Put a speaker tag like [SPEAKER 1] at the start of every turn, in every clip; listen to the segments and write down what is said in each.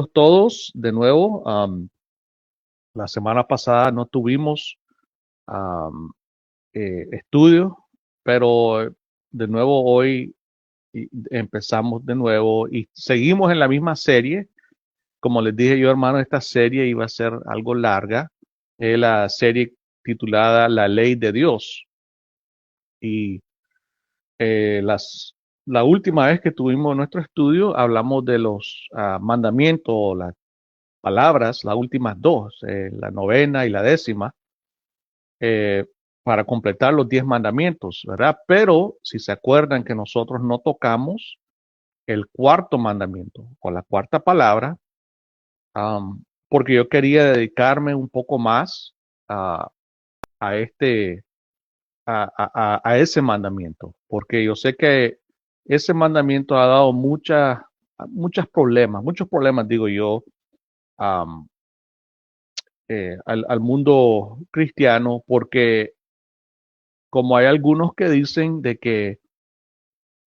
[SPEAKER 1] Todos de nuevo. La semana pasada no tuvimos estudio, pero de nuevo hoy empezamos de nuevo y seguimos en la misma serie. Como les dije yo, hermano, esta serie iba a ser algo larga. Es la serie titulada La Ley de Dios. Y la última vez que tuvimos nuestro estudio hablamos de los mandamientos, las palabras, las últimas dos, la novena y la décima, eh, para completar los 10 mandamientos, ¿verdad? Pero si se acuerdan que nosotros no tocamos el cuarto mandamiento o la cuarta palabra, porque yo quería dedicarme un poco más a, a este, a ese mandamiento, porque yo sé que ese mandamiento ha dado muchos problemas, digo yo, am, al mundo cristiano, porque como hay algunos que dicen de que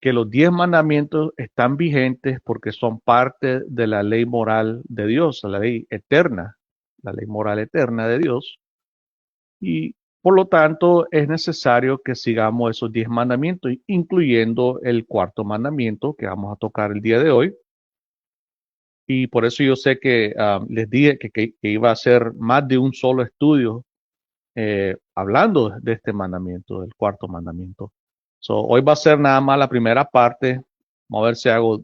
[SPEAKER 1] los 10 mandamientos están vigentes porque son parte de la ley moral de Dios, la ley eterna, la ley moral eterna de Dios, y por lo tanto es necesario que sigamos esos 10 mandamientos, incluyendo el cuarto mandamiento que vamos a tocar el día de hoy. Y por eso yo sé que les dije que iba a ser más de un solo estudio hablando de este mandamiento, del cuarto mandamiento. Hoy va a ser nada más la primera parte. Vamos a ver si hago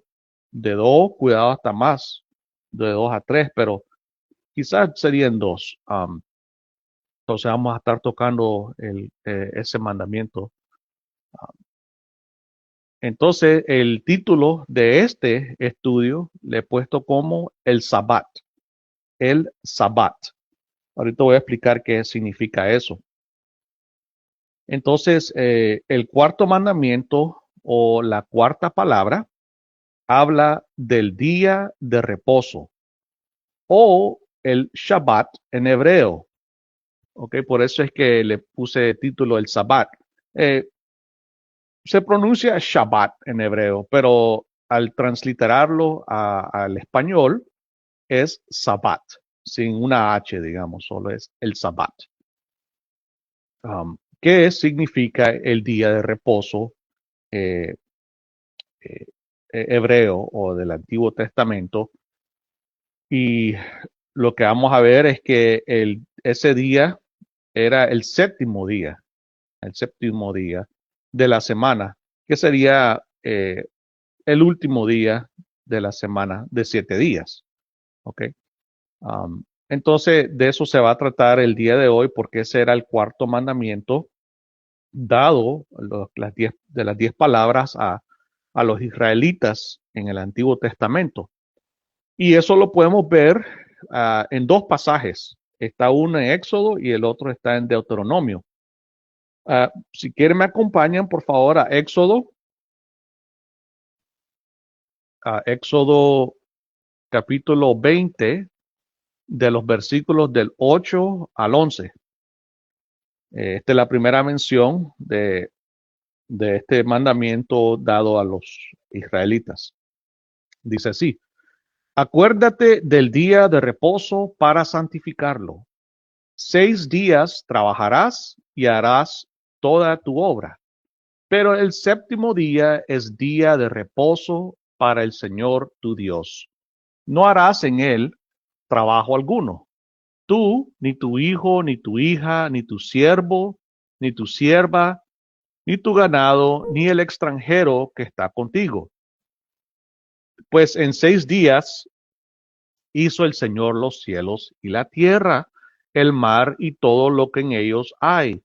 [SPEAKER 1] de dos, cuidado hasta más, de dos a tres, pero quizás serían dos. Entonces vamos a estar tocando ese mandamiento. Entonces el título de este estudio le he puesto como el Sabbat. El Sabbat. Ahorita voy a explicar qué significa eso. Entonces, el cuarto mandamiento o la cuarta palabra habla del día de reposo o el Shabbat en hebreo. Ok, por eso es que le puse el título el Sabbat. Eh, Se pronuncia Shabbat en hebreo, pero al transliterarlo al español es Sabbat, sin una H, digamos, solo es el Sabbat. ¿Qué significa el día de reposo eh, eh, hebreo o del Antiguo Testamento? Y lo que vamos a ver es que ese día era el séptimo día de la semana, que sería el último día de la semana de 7 días. ¿Ok? Entonces, de eso se va a tratar el día de hoy, porque ese era el cuarto mandamiento dado de las 10 palabras a los israelitas en el Antiguo Testamento. Y eso lo podemos ver en dos pasajes. Está uno en Éxodo y el otro está en Deuteronomio. Si quieren me acompañan, por favor, a Éxodo capítulo 20, de los versículos del 8 al 11. Esta es la primera mención de este mandamiento dado a los israelitas. Dice así: acuérdate del día de reposo para santificarlo. 6 días trabajarás y harás toda tu obra, pero el séptimo día es día de reposo para el Señor tu Dios. No harás en él trabajo alguno. Tú, ni tu hijo, ni tu hija, ni tu siervo, ni tu sierva, ni tu ganado, ni el extranjero que está contigo. Pues en 6 días hizo el Señor los cielos y la tierra, el mar y todo lo que en ellos hay,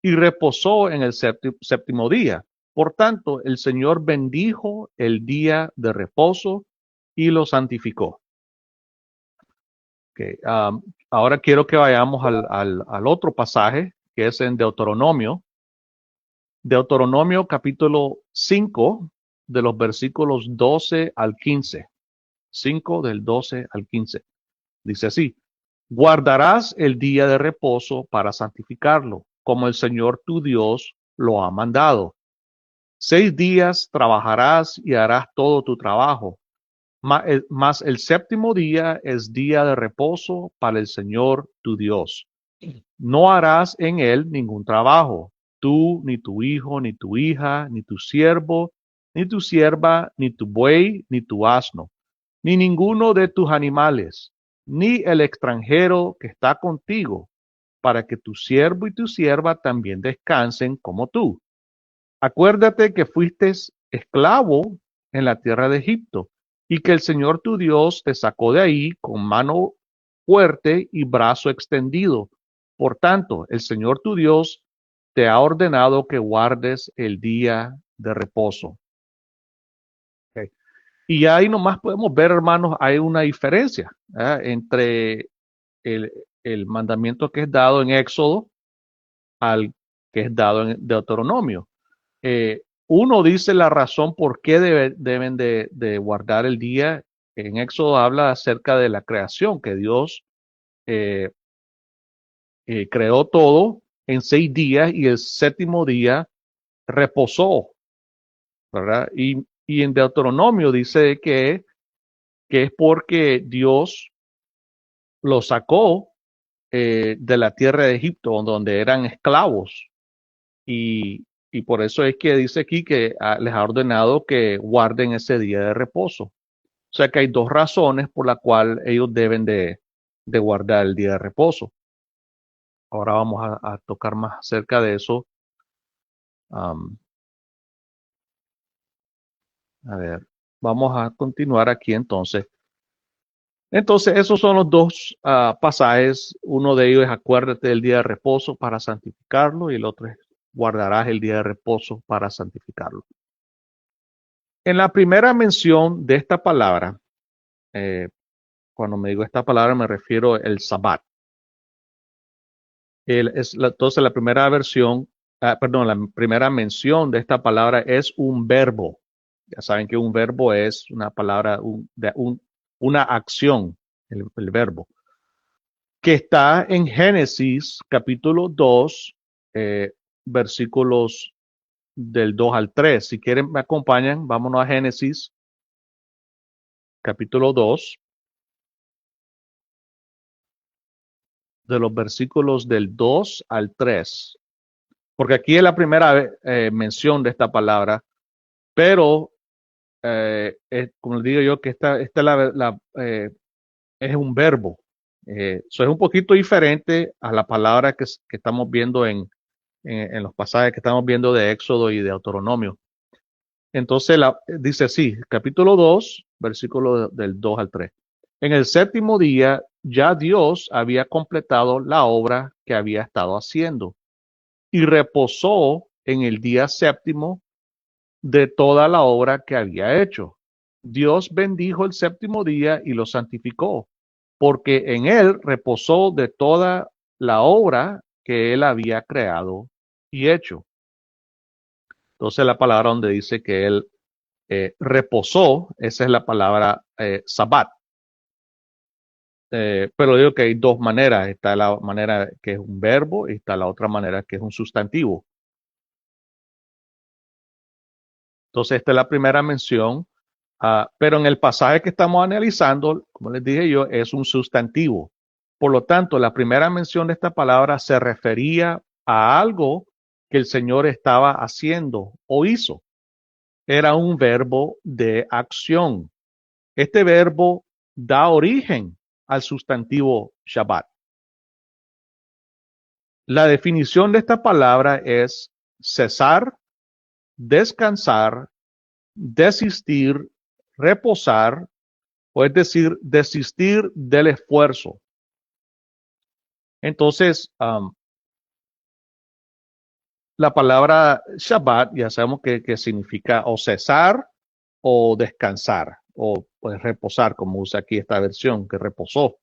[SPEAKER 1] y reposó en el séptimo día. Por tanto, el Señor bendijo el día de reposo y lo santificó. Okay. Ahora quiero que vayamos al otro pasaje, que es en Deuteronomio. Deuteronomio capítulo 5, de los versículos 12 al 15. 5 del 12 al 15. Dice así: guardarás el día de reposo para santificarlo, como el Señor tu Dios lo ha mandado. 6 días trabajarás y harás todo tu trabajo, Mas el séptimo día es día de reposo para el Señor tu Dios. No harás en él ningún trabajo, tú, ni tu hijo, ni tu hija, ni tu siervo, ni tu sierva, ni tu buey, ni tu asno, ni ninguno de tus animales, ni el extranjero que está contigo, para que tu siervo y tu sierva también descansen como tú. Acuérdate que fuiste esclavo en la tierra de Egipto y que el Señor tu Dios te sacó de ahí con mano fuerte y brazo extendido. Por tanto, el Señor tu Dios te ha ordenado que guardes el día de reposo. Okay. Y ahí nomás podemos ver, hermanos, hay una diferencia entre el, el mandamiento que es dado en Éxodo al que es dado en Deuteronomio. Uno dice la razón por qué deben de guardar el día. En Éxodo habla acerca de la creación, que Dios eh, creó todo en 6 días y el séptimo día reposó, ¿verdad? Y en Deuteronomio dice que es porque Dios lo sacó de la tierra de Egipto, donde eran esclavos. Y por eso es que dice aquí que les ha ordenado que guarden ese día de reposo. O sea que hay dos razones por las cuales ellos deben de guardar el día de reposo. Ahora vamos a tocar más acerca de eso. Am, a ver, vamos a continuar aquí entonces. Entonces, esos son los dos pasajes. Uno de ellos es acuérdate del día de reposo para santificarlo y el otro es guardarás el día de reposo para santificarlo. En la primera mención de esta palabra, eh, cuando me digo esta palabra me refiero al Sabbat. Entonces la primera versión, perdón, la primera mención de esta palabra es un verbo. Ya saben que un verbo es una palabra, una acción, el verbo, que está en Génesis capítulo 2, versículos del 2 al 3. Si quieren me acompañan, vámonos a Génesis capítulo 2, de los versículos del 2 al 3. Porque aquí es la primera mención de esta palabra, pero como les digo yo, que esta es un verbo. Eso es un poquito diferente a la palabra que estamos viendo en los pasajes que estamos viendo de Éxodo y de Deuteronomio. Entonces dice así, capítulo 2, versículo del 2 al 3. En el séptimo día ya Dios había completado la obra que había estado haciendo y reposó en el día séptimo de toda la obra que había hecho. Dios bendijo el séptimo día y lo santificó, porque en él reposó de toda la obra que él había creado y hecho. Entonces la palabra donde dice que él reposó, esa es la palabra sabbat. Pero digo que hay dos maneras. Está la manera que es un verbo y está la otra manera que es un sustantivo. Entonces esta es la primera mención. Pero en el pasaje que estamos analizando, como les dije yo, es un sustantivo. Por lo tanto, la primera mención de esta palabra se refería a algo que el Señor estaba haciendo o hizo. Era un verbo de acción. Este verbo da origen al sustantivo Shabbat. La definición de esta palabra es cesar, descansar, desistir, reposar, o es decir, desistir del esfuerzo. Entonces, la palabra Shabbat ya sabemos que significa o cesar o descansar o pues reposar, como usa aquí esta versión, que reposó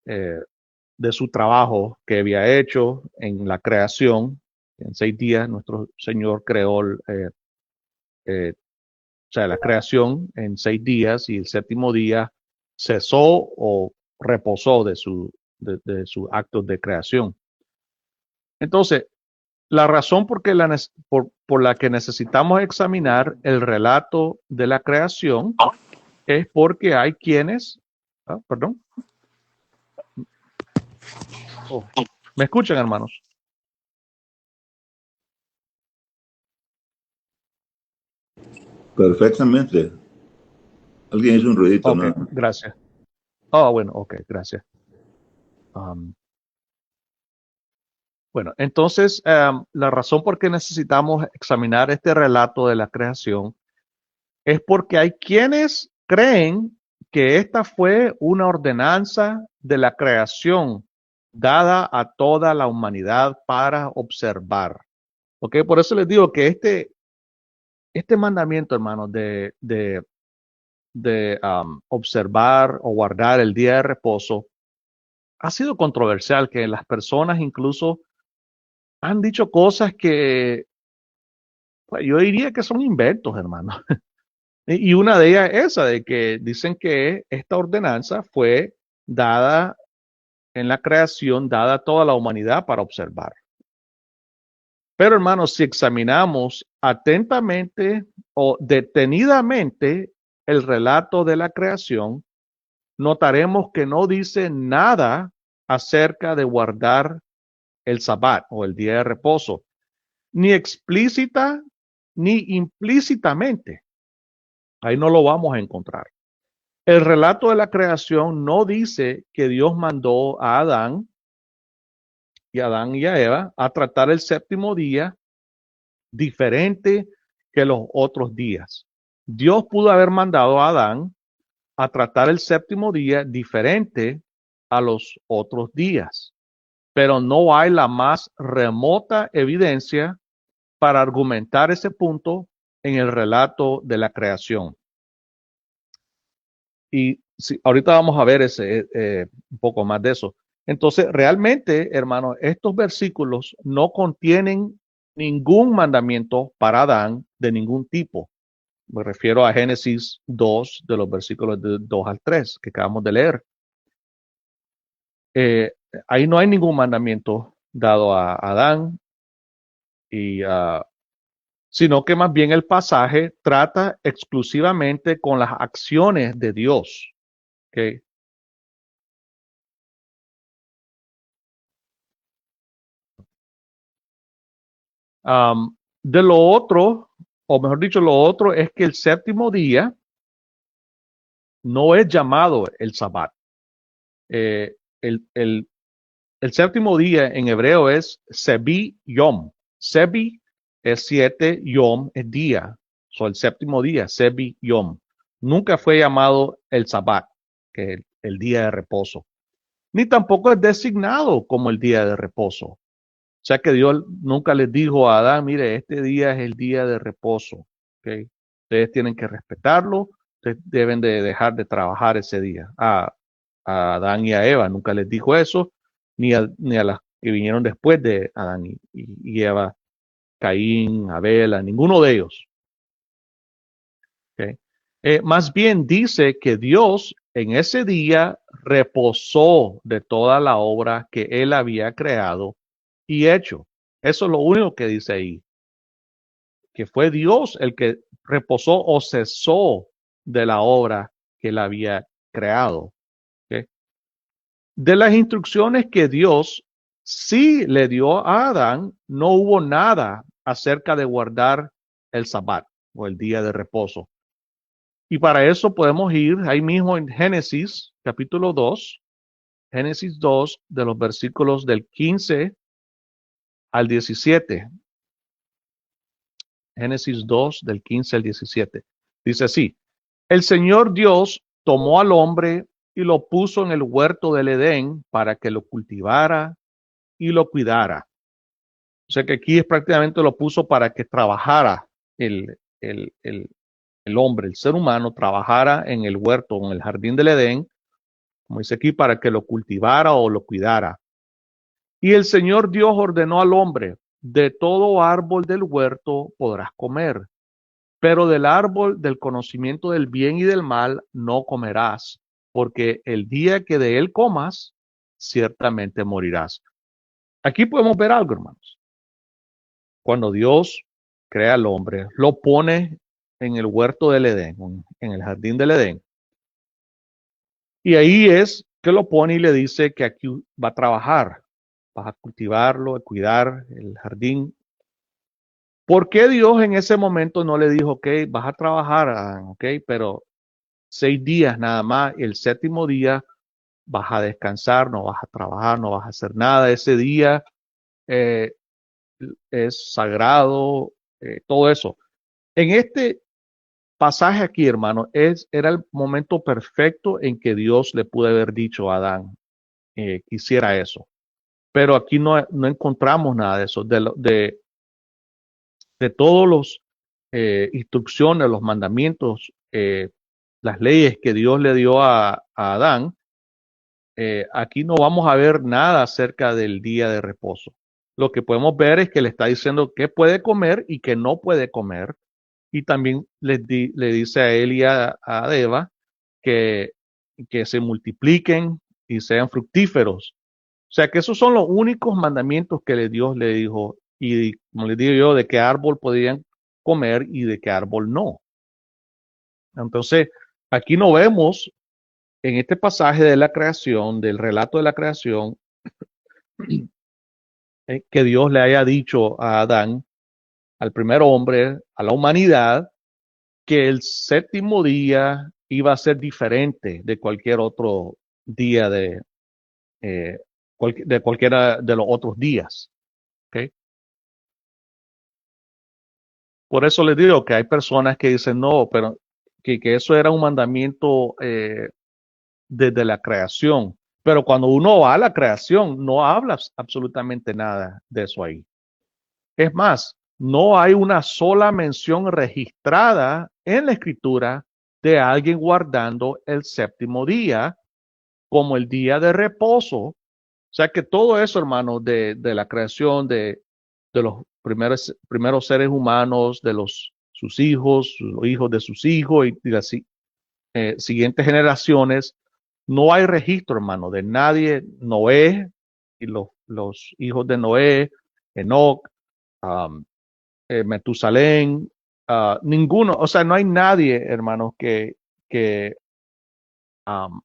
[SPEAKER 1] de su trabajo que había hecho en la creación. En 6 días nuestro Señor creó o sea, la creación en 6 días y el séptimo día cesó o reposó de sus actos de creación. Entonces, la razón por la que necesitamos examinar el relato de la creación es porque hay quienes, perdón, ¿me escuchan, hermanos?
[SPEAKER 2] Perfectamente. Alguien hizo un ruidito,
[SPEAKER 1] Ok,
[SPEAKER 2] ¿no?
[SPEAKER 1] gracias. Oh, bueno, ok, gracias. Um, bueno, entonces, la razón por qué necesitamos examinar este relato de la creación es porque hay quienes creen que esta fue una ordenanza de la creación dada a toda la humanidad para observar. ¿Ok? Por eso les digo que este mandamiento, hermanos, de observar o guardar el día de reposo, ha sido controversial, que las personas incluso han dicho cosas que pues, yo diría que son inventos, hermano. Y una de ellas es esa, de que dicen que esta ordenanza fue dada en la creación, dada a toda la humanidad para observar. Pero hermanos, si examinamos atentamente o detenidamente el relato de la creación, notaremos que no dice nada acerca de guardar el sabbat o el día de reposo, ni explícita ni implícitamente. Ahí no lo vamos a encontrar. El relato de la creación no dice que Dios mandó a Adán y a Eva a tratar el séptimo día diferente que los otros días. Dios pudo haber mandado a Adán a tratar el séptimo día diferente a los otros días, pero no hay la más remota evidencia para argumentar ese punto en el relato de la creación. Y sí, ahorita vamos a ver un poco más de eso. Entonces, realmente, hermano, estos versículos no contienen ningún mandamiento para Adán de ningún tipo. Me refiero a Génesis 2, de los versículos de 2 al 3 que acabamos de leer. Eh, Ahí no hay ningún mandamiento dado a Adán, y, sino que más bien el pasaje trata exclusivamente con las acciones de Dios. ¿Okay? De lo otro, o mejor dicho, lo otro es que el séptimo día no es llamado el Sabbat. Eh, el, el, el séptimo día en hebreo es Sebi Yom. Sebi es 7, Yom es día. El séptimo día, Sebi Yom. Nunca fue llamado el Sabbat, que es el día de reposo. Ni tampoco es designado como el día de reposo. O sea que Dios nunca les dijo a Adán, mire, este día es el día de reposo. ¿Okay? Ustedes tienen que respetarlo, ustedes deben de dejar de trabajar ese día. A Adán y a Eva nunca les dijo eso, ni a las que vinieron después de Adán y Eva, Caín, Abel, a ninguno de ellos. ¿Okay? Más bien dice que Dios en ese día reposó de toda la obra que él había creado y hecho. Eso es lo único que dice ahí, que fue Dios el que reposó o cesó de la obra que él había creado. ¿Okay? De las instrucciones que Dios sí le dio a Adán, no hubo nada acerca de guardar el sabbat o el día de reposo. Y para eso podemos ir ahí mismo en Génesis capítulo 2, Génesis 2 de los versículos del 15 al 17. Génesis 2 del 15 al 17. Dice así, el Señor Dios tomó al hombre y lo puso en el huerto del Edén para que lo cultivara y lo cuidara. O sea que aquí es prácticamente lo puso para que trabajara el, el, el, el hombre, el ser humano, trabajara en el huerto, en el jardín del Edén, como dice aquí, para que lo cultivara o lo cuidara. Y el Señor Dios ordenó al hombre, de todo árbol del huerto podrás comer, pero del árbol del conocimiento del bien y del mal no comerás, porque el día que de él comas, ciertamente morirás. Aquí podemos ver algo, hermanos. Cuando Dios crea al hombre, lo pone en el huerto del Edén, en el jardín del Edén. Y ahí es que lo pone y le dice que aquí va a trabajar, vas a cultivarlo, a cuidar el jardín. ¿Por qué Dios en ese momento no le dijo, ok, vas a trabajar, Adán, ok, pero 6 días nada más, el séptimo día vas a descansar, no vas a trabajar, no vas a hacer nada ese día, eh, es sagrado, todo eso. En este pasaje aquí, hermano, era el momento perfecto en que Dios le pudo haber dicho a Adán que hiciera eso. Pero aquí no encontramos nada de eso. De todos los instrucciones, los mandamientos, las leyes que Dios le dio a Adán, aquí no vamos a ver nada acerca del día de reposo. Lo que podemos ver es que le está diciendo qué puede comer y qué no puede comer. Y también le dice a él y a Eva que, que se multipliquen y sean fructíferos. O sea que esos son los únicos mandamientos que Dios le dijo. Y como les digo yo, de qué árbol podían comer y de qué árbol no. Entonces, aquí no vemos en este pasaje de la creación, del relato de la creación, que Dios le haya dicho a Adán, al primer hombre, a la humanidad, que el séptimo día iba a ser diferente de cualquier otro día eh, de cualquiera de los otros días. ¿Okay? Por eso les digo que hay personas que dicen no, pero que eso era un mandamiento desde la creación. Pero cuando uno va a la creación, no habla absolutamente nada de eso ahí. Es más, no hay una sola mención registrada en la escritura de alguien guardando el séptimo día como el día de reposo. O sea que todo eso, hermano, de la creación de los primeros seres humanos, de sus hijos, los hijos de sus hijos y las siguientes generaciones, no hay registro, hermano, de nadie, Noé y los hijos de Noé, Enoch, um, Metusalén, ninguno, o sea, no hay nadie, hermanos, que um,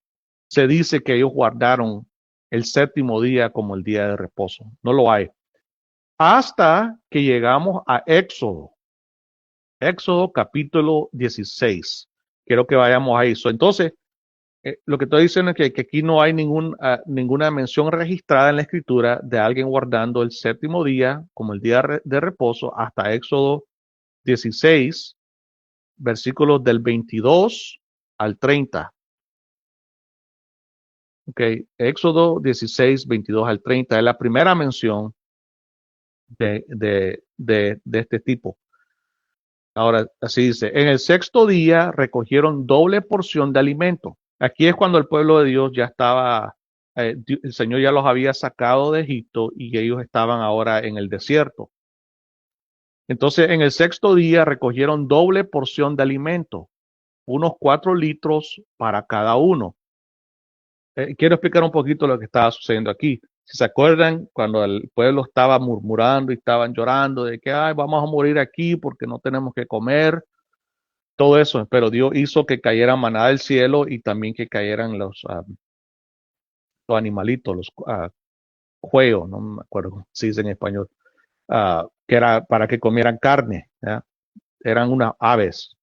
[SPEAKER 1] se dice que ellos guardaron el séptimo día como el día de reposo. No lo hay. Hasta que llegamos a Éxodo. Éxodo capítulo 16. Quiero que vayamos a eso. Entonces, lo que estoy diciendo es que aquí no hay ninguna mención registrada en la escritura de alguien guardando el séptimo día como el día de reposo hasta Éxodo 16, versículos del 22 al 30. Ok, Éxodo 16, 22 al 30 es la primera mención de este tipo. Ahora, así dice, en el sexto día recogieron doble porción de alimento. Aquí es cuando el pueblo de Dios ya estaba, el Señor ya los había sacado de Egipto y ellos estaban ahora en el desierto. Entonces, en el sexto día recogieron doble porción de alimento, unos 4 litros para cada uno. Quiero explicar un poquito lo que estaba sucediendo aquí. Si se acuerdan, cuando el pueblo estaba murmurando y estaban llorando de que ay, vamos a morir aquí porque no tenemos que comer, todo eso, pero Dios hizo que cayera maná del cielo y también que cayeran los animalitos, los cuellos, no me acuerdo cómo se dice en español, que era para que comieran carne, ¿ya? Eran unas aves.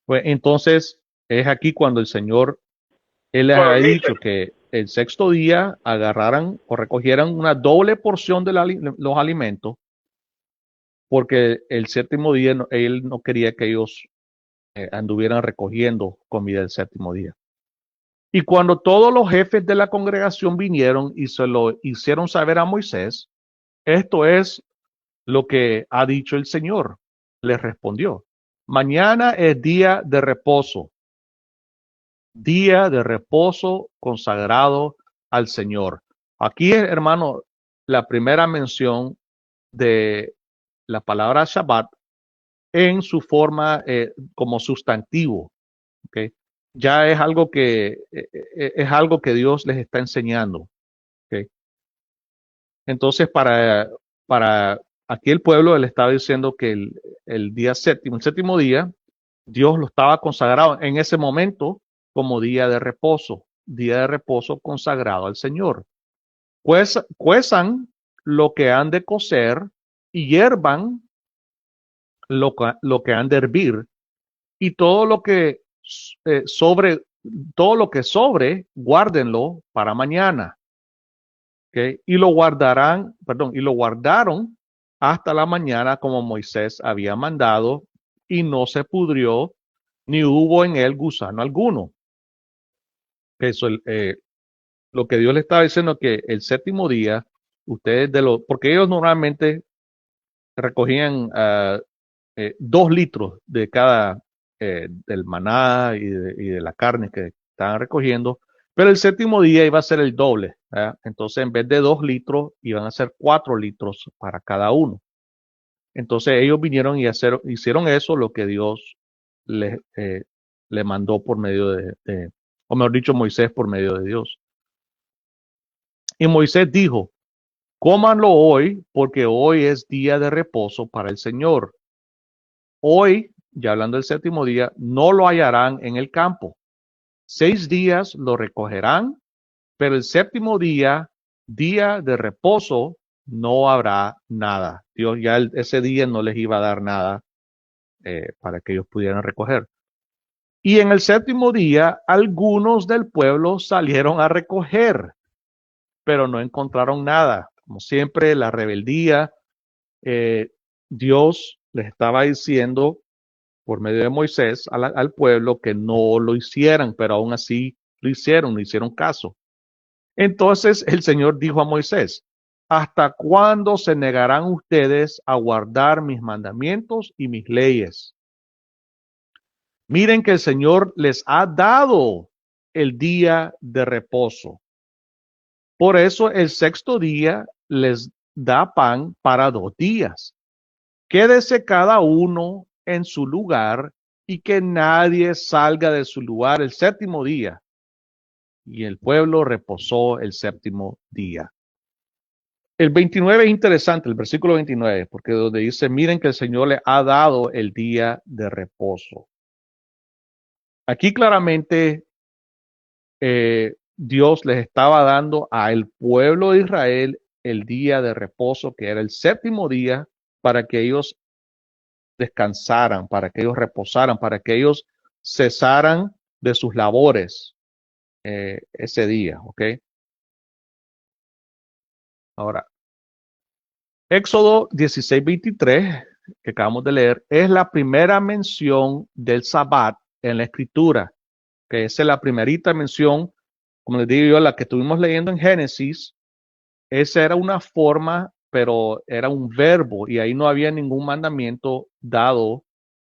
[SPEAKER 1] Pues entonces es aquí cuando el Señor, Él les ha dicho que el sexto día agarraran o recogieran una doble porción de los alimentos, porque el séptimo día Él no quería que ellos anduvieran recogiendo comida el séptimo día. Y cuando todos los jefes de la congregación vinieron y se lo hicieron saber a Moisés, esto es lo que ha dicho el Señor. Les respondió, mañana es día de reposo consagrado al Señor. Aquí es, hermano, la primera mención de la palabra Shabbat en su forma como sustantivo. ¿Okay? Ya es algo que Dios les está enseñando. ¿Okay? Entonces, para aquí el pueblo le estaba diciendo que el día séptimo, el séptimo día, Dios lo estaba consagrado en ese momento. como día de reposo consagrado al Señor. Cuezan lo que han de cocer y hiervan lo que han de hervir, y todo lo que sobre, guárdenlo para mañana. ¿Okay? Y lo guardaron hasta la mañana como Moisés había mandado, y no se pudrió, ni hubo en él gusano alguno. Eso, lo que Dios le estaba diciendo, que el séptimo día, porque ellos normalmente recogían 2 litros de cada, del maná y de la carne que estaban recogiendo, pero el séptimo día iba a ser el doble, ¿verdad? Entonces, en vez de 2 litros, iban a ser 4 litros para cada uno. Entonces, ellos vinieron y hicieron eso, lo que Dios le mandó por medio o mejor dicho, Moisés por medio de Dios. Y Moisés dijo: cómanlo hoy, porque hoy es día de reposo para el Señor. Hoy, ya hablando del séptimo día, no lo hallarán en el campo. 6 días lo recogerán, pero el séptimo día, día de reposo, no habrá nada. Dios ya ese día no les iba a dar nada para que ellos pudieran recoger. Y en el séptimo día, algunos del pueblo salieron a recoger, pero no encontraron nada. Como siempre, la rebeldía, Dios les estaba diciendo por medio de Moisés al pueblo que no lo hicieran, pero aún así lo hicieron, no hicieron caso. Entonces el Señor dijo a Moisés: ¿hasta cuándo se negarán ustedes a guardar mis mandamientos y mis leyes? Miren que el Señor les ha dado el día de reposo. Por eso el sexto día les da pan para 2 días. Quédese cada uno en su lugar y que nadie salga de su lugar el séptimo día. Y el pueblo reposó el séptimo día. El 29 es interesante, el versículo 29, porque donde dice: miren que el Señor le ha dado el día de reposo. Aquí claramente Dios les estaba dando al pueblo de Israel el día de reposo, que era el séptimo día, para que ellos descansaran, para que ellos reposaran, para que ellos cesaran de sus labores ese día, ¿ok? Ahora, Éxodo 16:23, que acabamos de leer, es la primera mención del Sabbat en la Escritura, que esa es la primerita mención, como les digo yo, la que estuvimos leyendo en Génesis. Esa era una forma, pero era un verbo, y ahí no había ningún mandamiento dado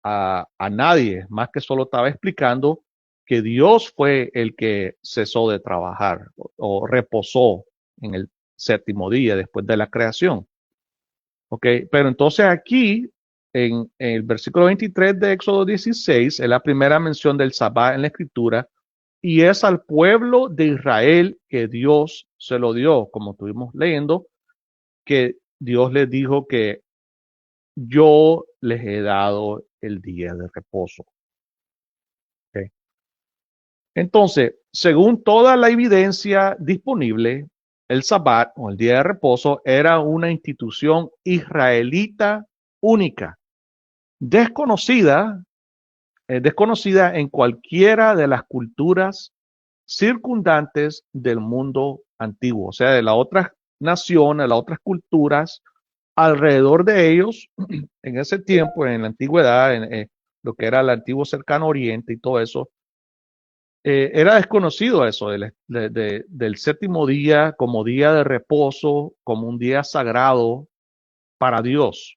[SPEAKER 1] a nadie, más que solo estaba explicando que Dios fue el que cesó de trabajar o reposó en el séptimo día después de la creación. ¿Ok? Pero entonces aquí, en el versículo 23 de Éxodo 16, es la primera mención del Sabbat en la Escritura, y es al pueblo de Israel que Dios se lo dio, como estuvimos leyendo, que Dios les dijo que yo les he dado el día de reposo. ¿Okay? Entonces, según toda la evidencia disponible, el Sabbat o el día de reposo era una institución israelita única, desconocida, desconocida en cualquiera de las culturas circundantes del mundo antiguo, o sea, de las otras naciones, de las otras culturas alrededor de ellos. En ese tiempo, en la antigüedad, en lo que era el antiguo cercano oriente y todo eso, era desconocido eso del séptimo día como día de reposo, como un día sagrado para Dios.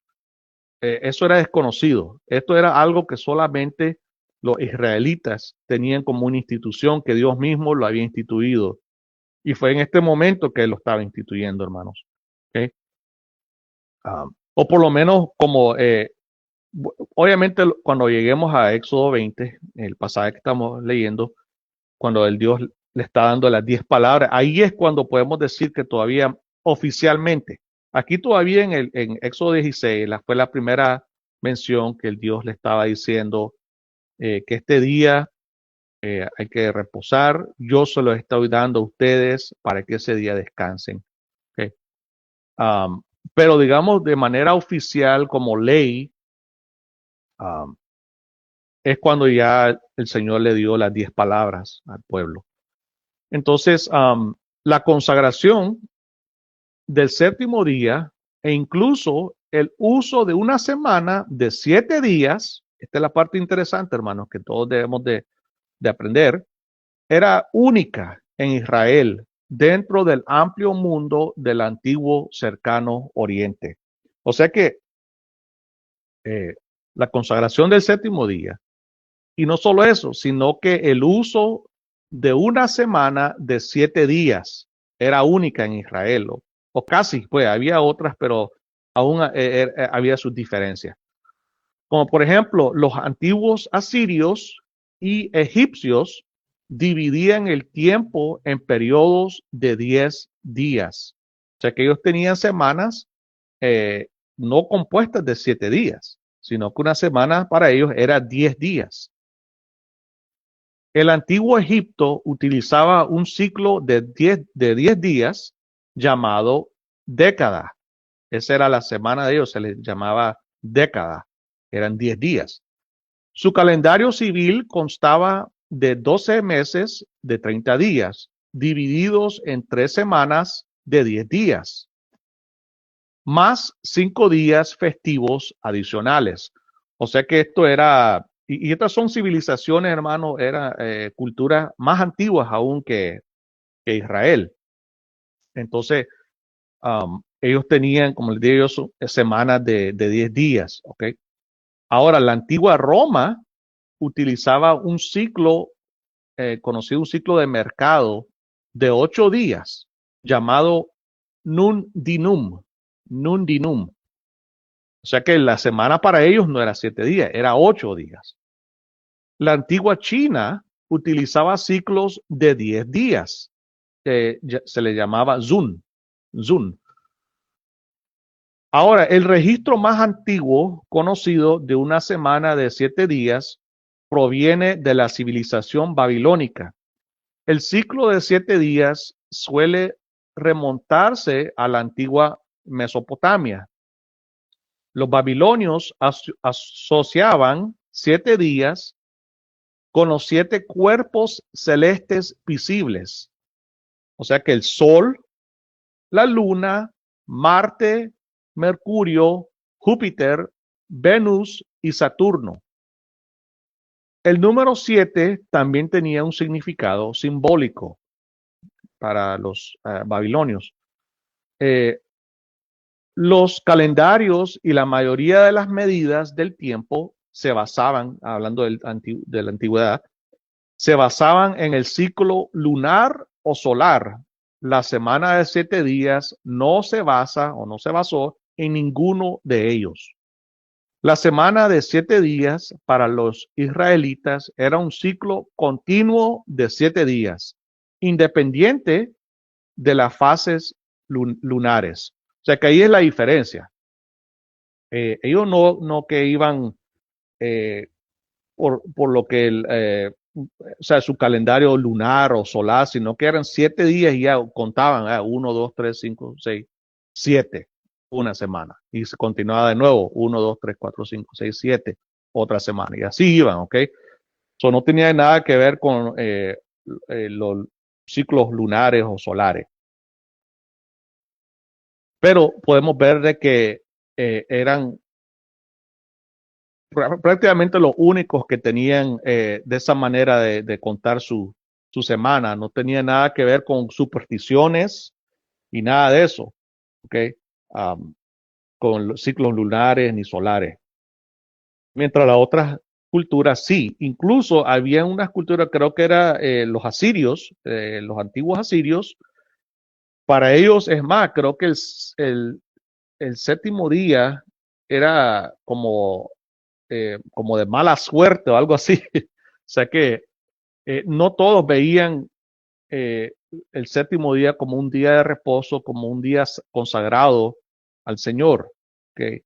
[SPEAKER 1] Eso era desconocido. Esto era algo que solamente los israelitas tenían como una institución, que Dios mismo lo había instituido. Y fue en este momento que él lo estaba instituyendo, hermanos. ¿Okay? O por lo menos como, obviamente cuando lleguemos a Éxodo 20, el pasaje que estamos leyendo, cuando el Dios le está dando las 10 palabras, ahí es cuando podemos decir que todavía oficialmente, aquí todavía en Éxodo 16, fue la primera mención que el Dios le estaba diciendo que este día hay que reposar. Yo se lo estoy dando a ustedes para que ese día descansen. ¿Ok? Pero digamos de manera oficial como ley, um, es cuando ya el Señor le dio las 10 palabras al pueblo. Entonces, la consagración del séptimo día e incluso el uso de una semana de 7 días, esta es la parte interesante, hermanos, que todos debemos de aprender, era única en Israel dentro del amplio mundo del antiguo cercano oriente. O sea que la consagración del séptimo día, y no solo eso, sino que el uso de una semana de 7 días era única en Israel, o casi, pues había otras, pero aún había sus diferencias. Como por ejemplo, los antiguos asirios y egipcios dividían el tiempo en periodos de 10 días. O sea que ellos tenían semanas no compuestas de 7 días, sino que una semana para ellos era 10 días. El antiguo Egipto utilizaba un ciclo de 10 días llamado década. Esa era la semana de ellos, se les llamaba década. Eran 10 días. Su calendario civil constaba de 12 meses de 30 días, divididos en 3 semanas de 10 días, más 5 días festivos adicionales. O sea que esto era, y estas son civilizaciones, hermano, eran culturas más antiguas aún que Israel. Entonces, ellos tenían, como les digo yo, semanas de 10 días, ¿ok? Ahora, la antigua Roma utilizaba un ciclo, conocido un ciclo de mercado de 8 días, llamado Nundinum. Nundinum. O sea que la semana para ellos no era 7 días, era 8 días. La antigua China utilizaba ciclos de 10 días, que se le llamaba Zun. Zun. Ahora, el registro más antiguo conocido de una semana de 7 días proviene de la civilización babilónica. El ciclo de 7 días suele remontarse a la antigua Mesopotamia. Los babilonios asociaban 7 días con los 7 cuerpos celestes visibles. O sea que el Sol, la Luna, Marte, Mercurio, Júpiter, Venus y Saturno. El número 7 también tenía un significado simbólico para los babilonios. Los calendarios y la mayoría de las medidas del tiempo se basaban, hablando de la antigüedad, se basaban en el ciclo lunar o solar. La semana de 7 días no se basa o no se basó en ninguno de ellos. La semana de 7 días para los israelitas era un ciclo continuo de 7 días, independiente de las fases lunares. O sea que ahí es la diferencia. Ellos no que iban por lo que o sea, su calendario lunar o solar, sino que eran 7 días y ya contaban 1, 2, 3, 5, 6, 7, una semana. Y se continuaba de nuevo, 1, 2, 3, 4, 5, 6, 7, otra semana. Y así iban, ¿ok? Eso no tenía nada que ver con los ciclos lunares o solares. Pero podemos ver de que eran prácticamente los únicos que tenían de esa manera de contar su semana. No tenía nada que ver con supersticiones y nada de eso, ¿ok? Con los ciclos lunares ni solares. Mientras las otras culturas sí, incluso había unas culturas, creo que era los asirios, los antiguos asirios, para ellos es más, creo que el séptimo día era como de mala suerte o algo así. O sea que no todos veían eh, el séptimo día como un día de reposo, como un día consagrado al Señor. ¿Okay?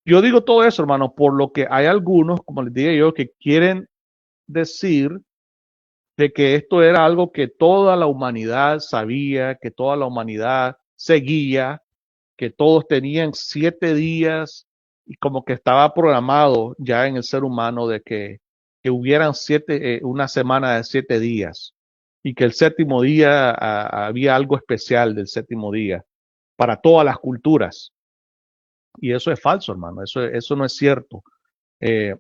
[SPEAKER 1] Yo digo todo eso, hermano, por lo que hay algunos, como les dije yo, que quieren decir de que esto era algo que toda la humanidad sabía, que toda la humanidad seguía, que todos tenían 7 días y como que estaba programado ya en el ser humano de que hubieran una semana de 7 días y que el séptimo día había algo especial del séptimo día para todas las culturas. Y eso es falso, hermano, eso no es cierto. Eh,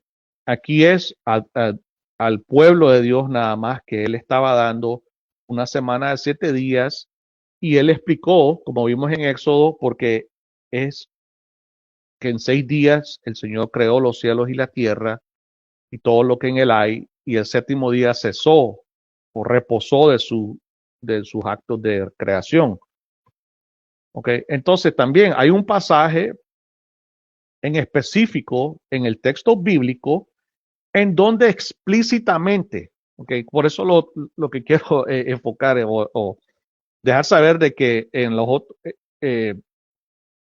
[SPEAKER 1] Aquí es al pueblo de Dios nada más que él estaba dando una semana de 7 días y él explicó, como vimos en Éxodo, porque es que en 6 días el Señor creó los cielos y la tierra y todo lo que en él hay, y el séptimo día cesó o reposó de sus actos de creación. Okay. Entonces también hay un pasaje en específico en el texto bíblico en donde explícitamente, okay, por eso lo que quiero enfocar o dejar saber de que en los otros, hay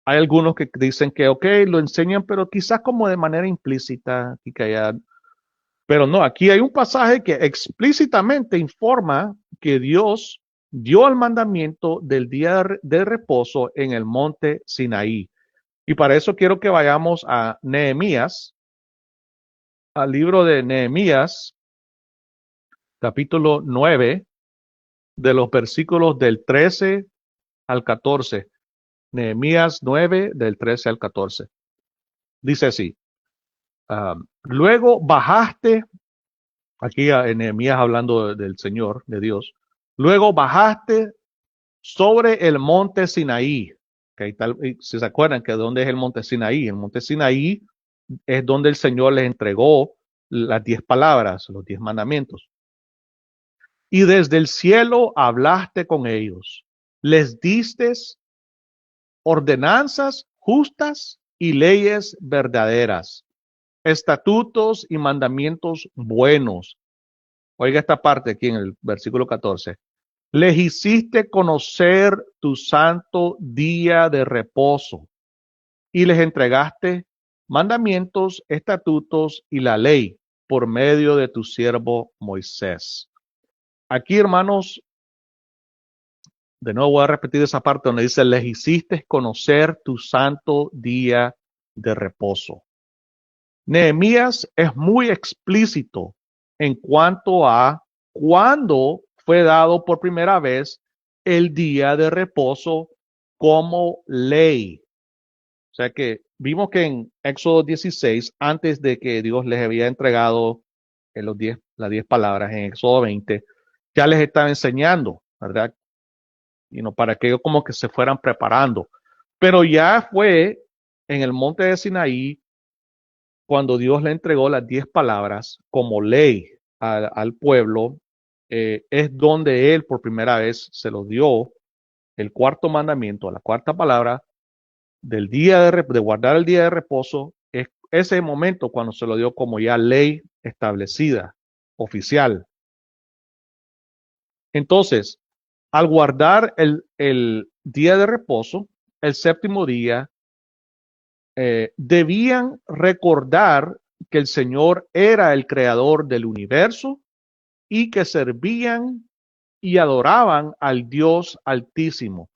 [SPEAKER 1] algunos que dicen que, ok, lo enseñan, pero quizás como de manera implícita y que haya, pero no, aquí hay un pasaje que explícitamente informa que Dios dio el mandamiento del día de reposo en el monte Sinaí. Y para eso quiero que vayamos a Nehemías, al libro de Nehemías, capítulo 9, de los versículos del 13 al 14. Nehemías 9, del 13 al 14. Dice así, luego bajaste, aquí en Nehemías hablando del Señor, de Dios, luego bajaste sobre el monte Sinaí. Okay, si se acuerdan que dónde es el monte Sinaí, el monte Sinaí es donde el Señor les entregó las 10 palabras, los 10 mandamientos. Y desde el cielo hablaste con ellos, les diste ordenanzas justas y leyes verdaderas, estatutos y mandamientos buenos. Oiga esta parte aquí en el versículo 14. Les hiciste conocer tu santo día de reposo y les entregaste mandamientos, estatutos y la ley por medio de tu siervo Moisés. Aquí, hermanos, de nuevo voy a repetir esa parte donde dice, les hiciste conocer tu santo día de reposo. Nehemías es muy explícito en cuanto a cuándo fue dado por primera vez el día de reposo como ley. O sea que vimos que en Éxodo 16, antes de que Dios les había entregado las 10 palabras en Éxodo 20, ya les estaba enseñando, ¿verdad? Y no para que ellos como que se fueran preparando. Pero ya fue en el monte de Sinaí cuando Dios le entregó las 10 palabras como ley al pueblo, es donde él por primera vez se lo dio el cuarto mandamiento, la cuarta palabra del día de guardar el día de reposo. Es ese momento cuando se lo dio como ya ley establecida, oficial. Entonces, al guardar el día de reposo, el séptimo día, debían recordar que el Señor era el creador del universo y que servían y adoraban al Dios Altísimo.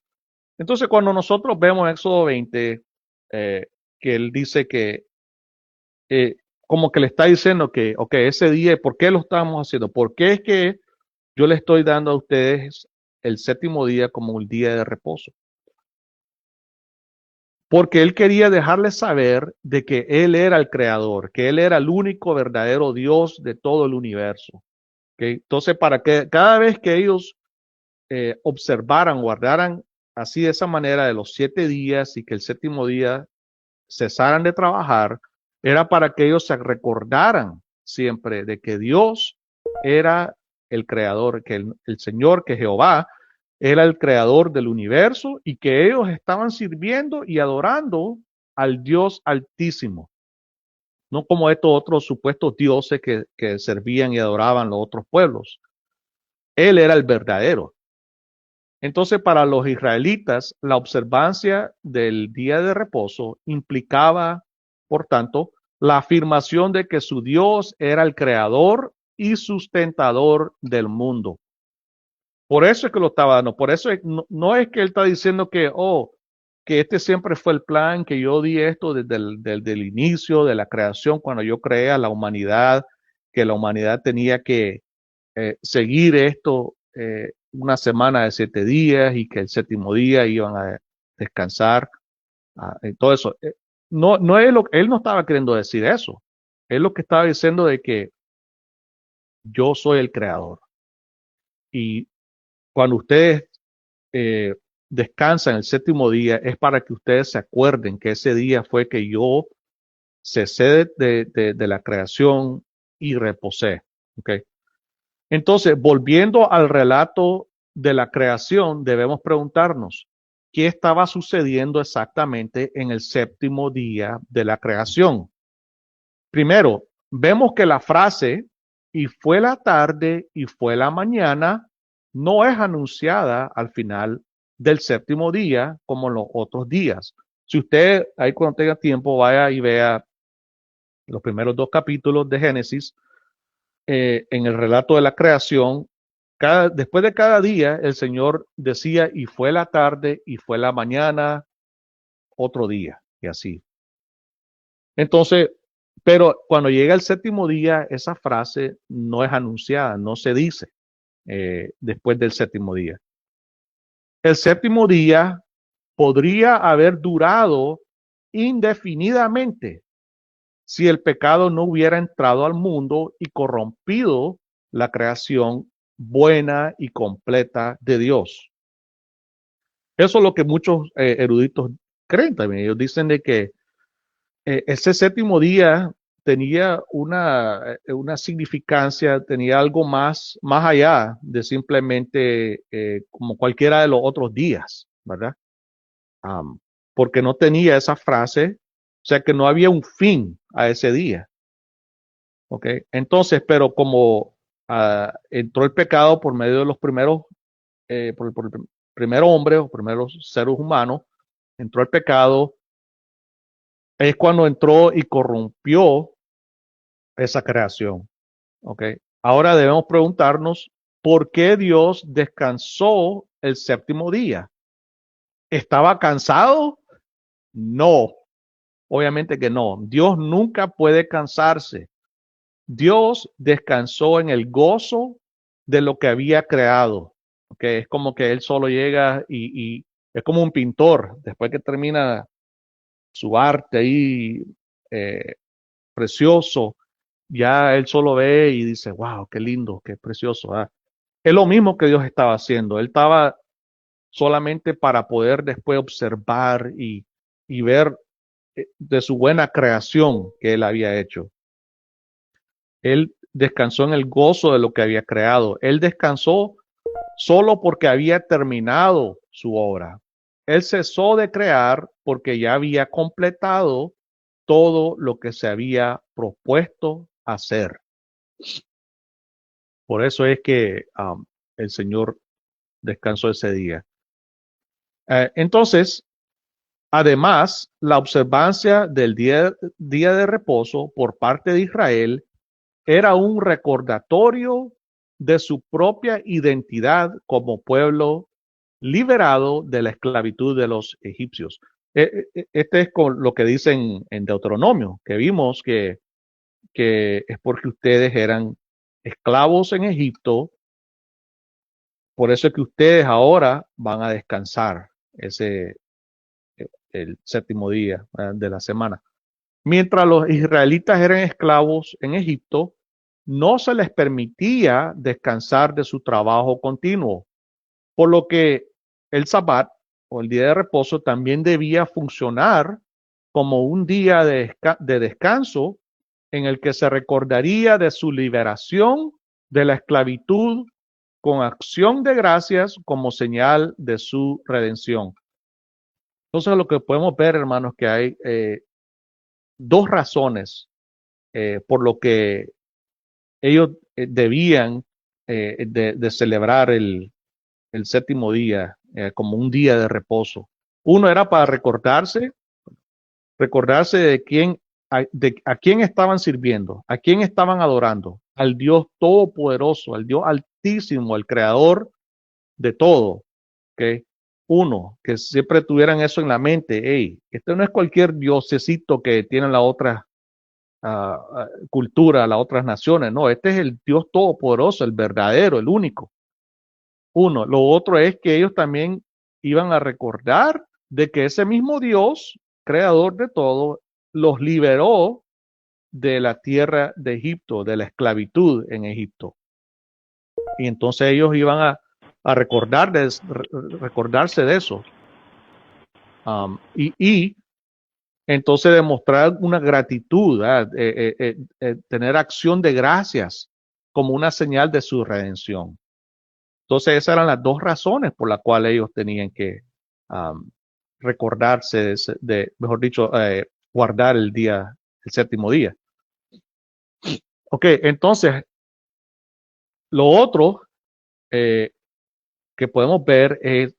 [SPEAKER 1] Entonces, cuando nosotros vemos en Éxodo 20, que él dice que, como que le está diciendo que, ok, ese día, ¿por qué lo estamos haciendo? ¿Por qué es que yo le estoy dando a ustedes el séptimo día como el día de reposo? Porque él quería dejarles saber de que él era el creador, que él era el único verdadero Dios de todo el universo. ¿Okay? Entonces, para que cada vez que ellos observaran, guardaran así de esa manera de los 7 días y que el séptimo día cesaran de trabajar, era para que ellos se recordaran siempre de que Dios era el creador, que el Señor, que Jehová era el creador del universo y que ellos estaban sirviendo y adorando al Dios Altísimo, no como estos otros supuestos dioses que servían y adoraban los otros pueblos. Él era el verdadero. Entonces, para los israelitas, la observancia del día de reposo implicaba, por tanto, la afirmación de que su Dios era el creador y sustentador del mundo. Por eso es que lo estaba dando. Por eso no es que él está diciendo que este siempre fue el plan, que yo di esto desde el inicio de la creación, cuando yo creé a la humanidad, que la humanidad tenía que seguir esto una semana de 7 días y que el séptimo día iban a descansar. Todo eso. No es él no estaba queriendo decir eso. Él lo que estaba diciendo de que yo soy el creador. Y cuando ustedes descansan el séptimo día, es para que ustedes se acuerden que ese día fue que yo cesé de la creación y reposé. ¿Okay? Entonces, volviendo al relato de la creación, debemos preguntarnos, ¿qué estaba sucediendo exactamente en el séptimo día de la creación? Primero, vemos que la frase "y fue la tarde y fue la mañana" no es anunciada al final del séptimo día como los otros días. Si usted ahí cuando tenga tiempo vaya y vea los primeros 2 capítulos de Génesis, en el relato de la creación, después de cada día el Señor decía "y fue la tarde y fue la mañana", otro día y así. Entonces, pero cuando llega el séptimo día, esa frase no es anunciada, no se dice después del séptimo día. El séptimo día podría haber durado indefinidamente si el pecado no hubiera entrado al mundo y corrompido la creación buena y completa de Dios. Eso es lo que muchos eruditos creen también. Ellos dicen de que ese séptimo día tenía una significancia, tenía algo más allá de simplemente como cualquiera de los otros días, ¿verdad? Porque no tenía esa frase, o sea que no había un fin a ese día. ¿Ok? Entonces, pero como entró el pecado por medio de los primeros, por el primer hombre o primeros seres humanos, entró el pecado, es cuando entró y corrompió esa creación. ¿Ok? Ahora debemos preguntarnos, ¿por qué Dios descansó el séptimo día? ¿Estaba cansado? No, obviamente que no. Dios nunca puede cansarse. Dios descansó en el gozo de lo que había creado. ¿Okay? Es como que él solo llega y es como un pintor, después que termina su arte ahí precioso, ya él solo ve y dice, wow, qué lindo, qué precioso. Es lo mismo que Dios estaba haciendo. Él estaba solamente para poder después observar y ver de su buena creación que él había hecho. Él descansó en el gozo de lo que había creado. Él descansó solo porque había terminado su obra. Él cesó de crear porque ya había completado todo lo que se había propuesto hacer. Por eso es que el Señor descansó ese día. Entonces, además, la observancia del día de reposo por parte de Israel era un recordatorio de su propia identidad como pueblo liberado de la esclavitud de los egipcios. Este es con lo que dicen en Deuteronomio, que vimos que es porque ustedes eran esclavos en Egipto, por eso es que ustedes ahora van a descansar el séptimo día de la semana. Mientras los israelitas eran esclavos en Egipto, no se les permitía descansar de su trabajo continuo, por lo que el Sabbat o el día de reposo también debía funcionar como un día de descanso en el que se recordaría de su liberación de la esclavitud con acción de gracias como señal de su redención. Entonces lo que podemos ver, hermanos, que hay dos razones por lo que ellos debían de celebrar el séptimo día como un día de reposo. Uno era para recordarse de quién, a quién estaban sirviendo, a quién estaban adorando. al Dios todopoderoso, al Dios altísimo, al creador de todo. ¿Okay? Uno, que siempre tuvieran eso en la mente. Hey, este no es cualquier diosecito que tiene la otra cultura, las otras naciones. No, este es el Dios todopoderoso, el verdadero, el único. Uno. Lo otro es que ellos también iban a recordar de que ese mismo Dios, creador de todo, los liberó de la tierra de Egipto, de la esclavitud en Egipto. Y entonces ellos iban a recordarse de eso. Y entonces demostrar una gratitud, tener acción de gracias como una señal de su redención. Entonces esas eran las dos razones por las cuales ellos tenían que recordarse mejor dicho, guardar el séptimo día. Ok, entonces lo otro que podemos ver es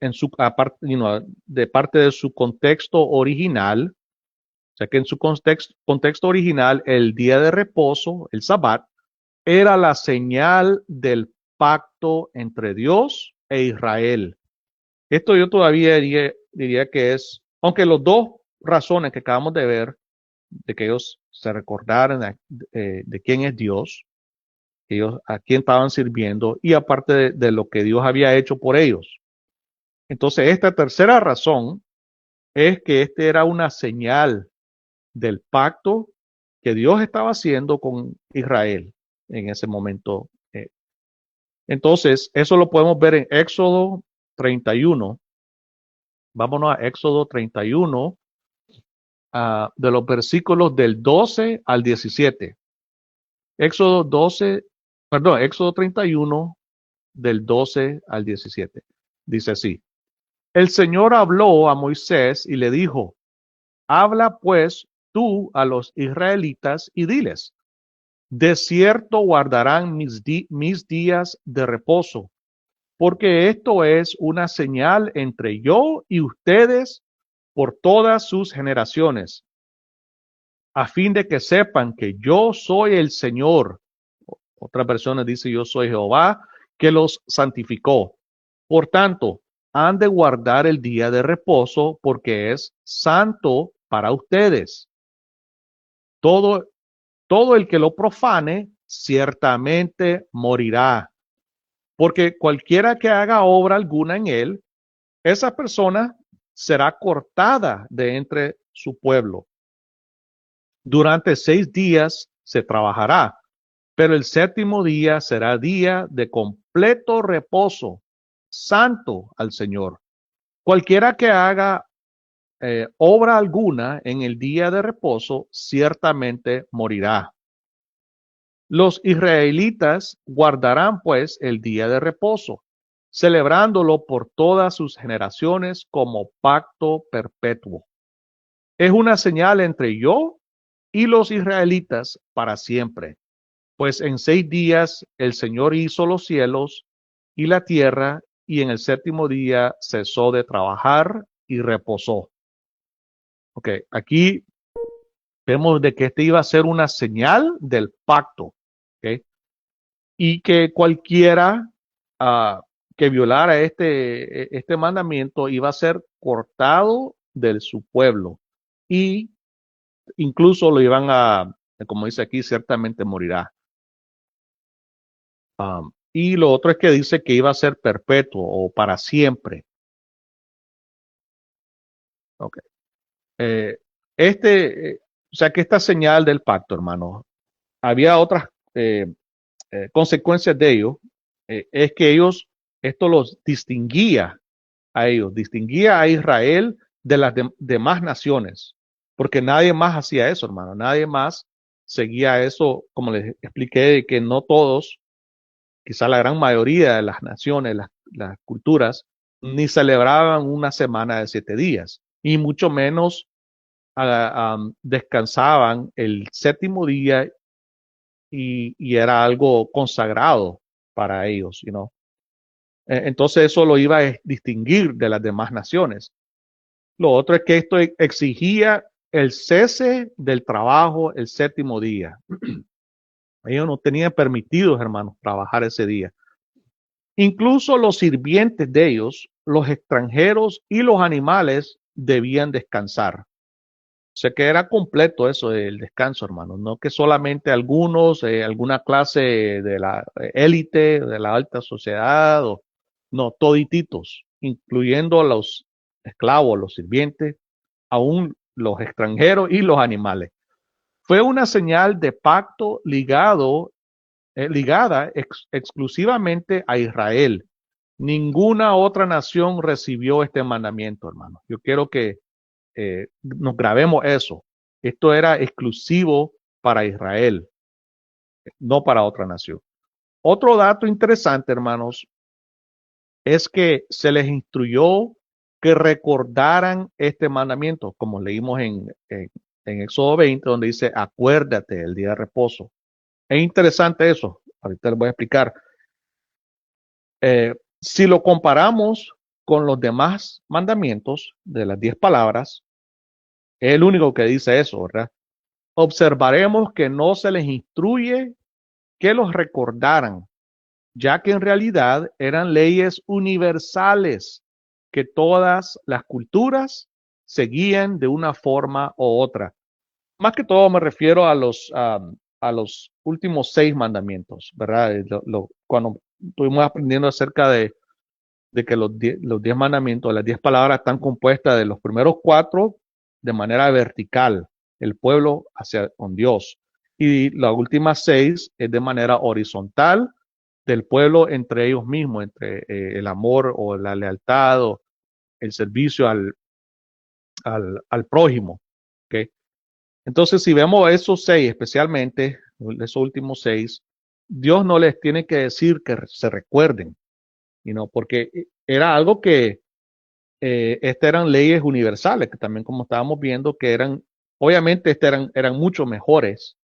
[SPEAKER 1] de parte de su contexto original, o sea que en su contexto original el día de reposo, el Sabbat, era la señal del pacto entre Dios e Israel. Esto yo todavía diría que es, aunque las dos razones que acabamos de ver, de que ellos se recordaran de quién es Dios, ellos a quién estaban sirviendo y aparte de lo que Dios había hecho por ellos. Entonces, esta tercera razón es que este era una señal del pacto que Dios estaba haciendo con Israel en ese momento. Entonces, eso lo podemos ver en Éxodo 31. Vámonos a Éxodo 31, de los versículos del 12 al 17. Éxodo 31, del 12 al 17. Dice así: El Señor habló a Moisés y le dijo: Habla pues tú a los israelitas y diles: De cierto guardarán mis días de reposo, porque esto es una señal entre yo y ustedes por todas sus generaciones, a fin de que sepan que yo soy el Señor. Otras versiones dice: Yo soy Jehová, que los santificó. Por tanto, han de guardar el día de reposo, porque es santo para ustedes. Todo, todo el que lo profane, ciertamente morirá. Porque cualquiera que haga obra alguna en él, esa persona será cortada de entre su pueblo. Durante 6 días se trabajará, pero el séptimo día será día de completo reposo, santo al Señor. Cualquiera que haga obra alguna en el día de reposo, ciertamente morirá. Los israelitas guardarán pues el día de reposo, celebrándolo por todas sus generaciones como pacto perpetuo. Es una señal entre yo y los israelitas para siempre, pues en 6 días el Señor hizo los cielos y la tierra, y en el séptimo día cesó de trabajar y reposó. Ok, aquí vemos de que este iba a ser una señal del pacto, ¿okay? Y que cualquiera que violara este mandamiento iba a ser cortado de su pueblo y incluso lo iban como dice aquí, ciertamente morirá. Y lo otro es que dice que iba a ser perpetuo o para siempre. Okay. Eh, o sea que esta señal del pacto, hermano, había otras consecuencias de ello, es que esto los distinguía a ellos, distinguía a Israel de las demás naciones, porque nadie más hacía eso, hermano, nadie más seguía eso, como les expliqué, que no todos, quizá la gran mayoría de las naciones, las culturas, ni celebraban una semana de 7 días, y mucho menos descansaban el séptimo día y era algo consagrado para ellos, Entonces eso lo iba a distinguir de las demás naciones. Lo otro es que esto exigía el cese del trabajo el séptimo día. Ellos no tenían permitidos, hermanos, trabajar ese día. Incluso los sirvientes de ellos, los extranjeros y los animales debían descansar. O sea que era completo eso del descanso, hermanos. No que solamente algunos, alguna clase de la élite, de la alta sociedad, no, todititos, incluyendo a los esclavos, los sirvientes, aún los extranjeros y los animales. Fue una señal de pacto ligada exclusivamente a Israel. Ninguna otra nación recibió este mandamiento, hermano. Yo quiero que nos grabemos eso. Esto era exclusivo para Israel, no para otra nación. Otro dato interesante, hermanos, es que se les instruyó que recordaran este mandamiento, como leímos en Éxodo 20, donde dice, acuérdate el día de reposo. Es interesante eso. Ahorita les voy a explicar. Si lo comparamos con los demás mandamientos de las 10 palabras, es el único que dice eso, ¿verdad? Observaremos que no se les instruye que los recordaran, ya que en realidad eran leyes universales que todas las culturas seguían de una forma u otra. Más que todo me refiero a los últimos 6 mandamientos, ¿verdad? Cuando estuvimos aprendiendo acerca de que los 10 mandamientos, las 10 palabras están compuestas de los primeros 4 de manera vertical, el pueblo hacia con Dios. Y las últimas 6 es de manera horizontal, del pueblo entre ellos mismos, entre el amor o la lealtad o el servicio al prójimo. ¿Okay? Entonces, si vemos esos 6, especialmente esos últimos 6, Dios no les tiene que decir que se recuerden, porque era algo que estas eran leyes universales, que también como estábamos viendo, que obviamente eran mucho mejores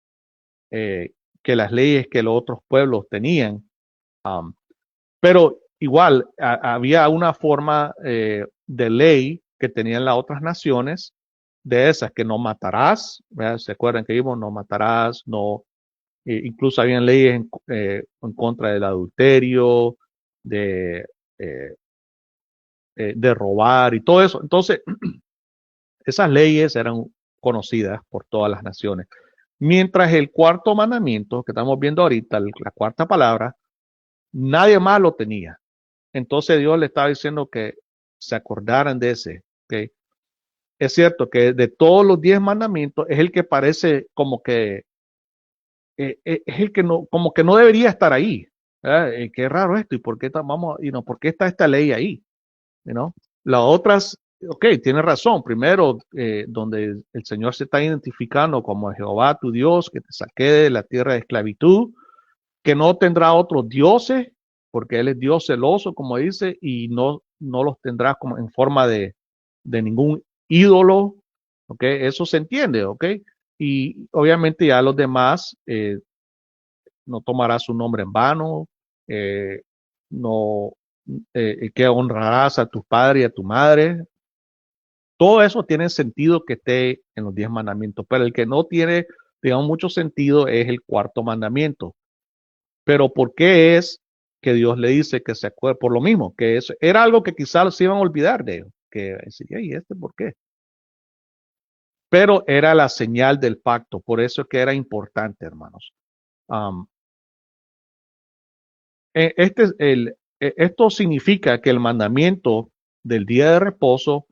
[SPEAKER 1] que las leyes que los otros pueblos tenían. Um, pero igual había una forma de ley que tenían las otras naciones, de esas que no matarás, ¿verdad? ¿Se acuerdan que vimos? No matarás, no, incluso habían leyes en contra del adulterio, de, eh, de robar y todo eso. Entonces, esas leyes eran conocidas por todas las naciones. Mientras el cuarto mandamiento que estamos viendo ahorita, la cuarta palabra, nadie más lo tenía. Entonces Dios le estaba diciendo que se acordaran de ese. ¿Okay? Es cierto que de todos los 10 mandamientos es el que parece como que es el que no, como que no debería estar ahí. Qué raro esto y por qué por qué está esta ley ahí. Las otras, ok, tiene razón. Primero, donde el Señor se está identificando como Jehová tu Dios, que te saqué de la tierra de esclavitud, que no tendrá otros dioses, porque Él es Dios celoso, como dice, y no los tendrá como en forma de ningún ídolo, ok, eso se entiende, ok, y obviamente ya los demás, no tomarás su nombre en vano, no, que honrarás a tu padre y a tu madre. Todo eso tiene sentido que esté en los 10 mandamientos, pero el que no tiene, digamos, mucho sentido es el cuarto mandamiento. Pero ¿por qué es que Dios le dice que se acuerde? Por lo mismo, que eso era algo que quizás se iban a olvidar de ellos, que decía, ¿y este por qué? Pero era la señal del pacto, por eso es que era importante, hermanos. Um, esto significa que el mandamiento del día de reposo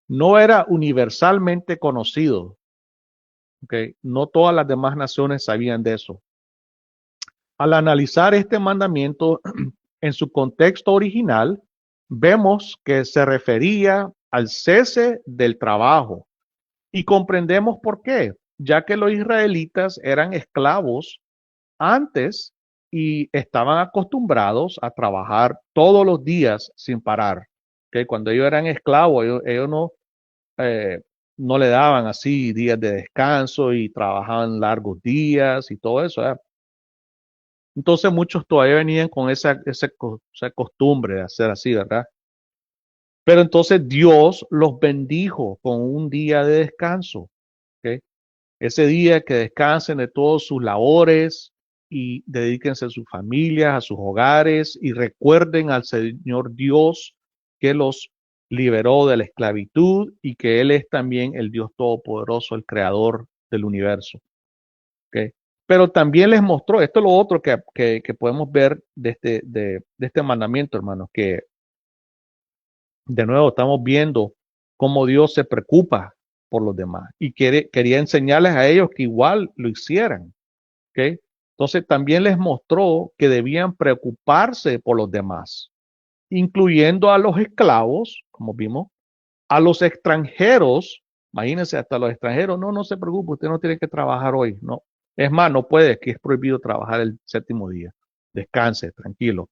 [SPEAKER 1] no era universalmente conocido. Okay. No todas las demás naciones sabían de eso. Al analizar este mandamiento en su contexto original, vemos que se refería al cese del trabajo y comprendemos por qué, ya que los israelitas eran esclavos antes y estaban acostumbrados a trabajar todos los días sin parar. Okay. Cuando ellos eran esclavos, ellos eh, no le daban así días de descanso y trabajaban largos días y todo eso. Entonces muchos todavía venían con esa costumbre de hacer así, ¿verdad? Pero entonces Dios los bendijo con un día de descanso. ¿Okay? Ese día que descansen de todas sus labores, y dedíquense a sus familias, a sus hogares y recuerden al Señor Dios que los liberó de la esclavitud y que Él es también el Dios Todopoderoso, el Creador del universo. ¿Okay? Pero también les mostró, esto es lo otro que podemos ver de este mandamiento, hermanos, que de nuevo estamos viendo cómo Dios se preocupa por los demás y quería enseñarles a ellos que igual lo hicieran. ¿Okay? Entonces también les mostró que debían preocuparse por los demás, incluyendo a los esclavos, como vimos, a los extranjeros. Imagínense, hasta los extranjeros, no se preocupe, usted no tiene que trabajar hoy, no. Es más, no puede, que es prohibido trabajar el séptimo día. Descanse, tranquilo.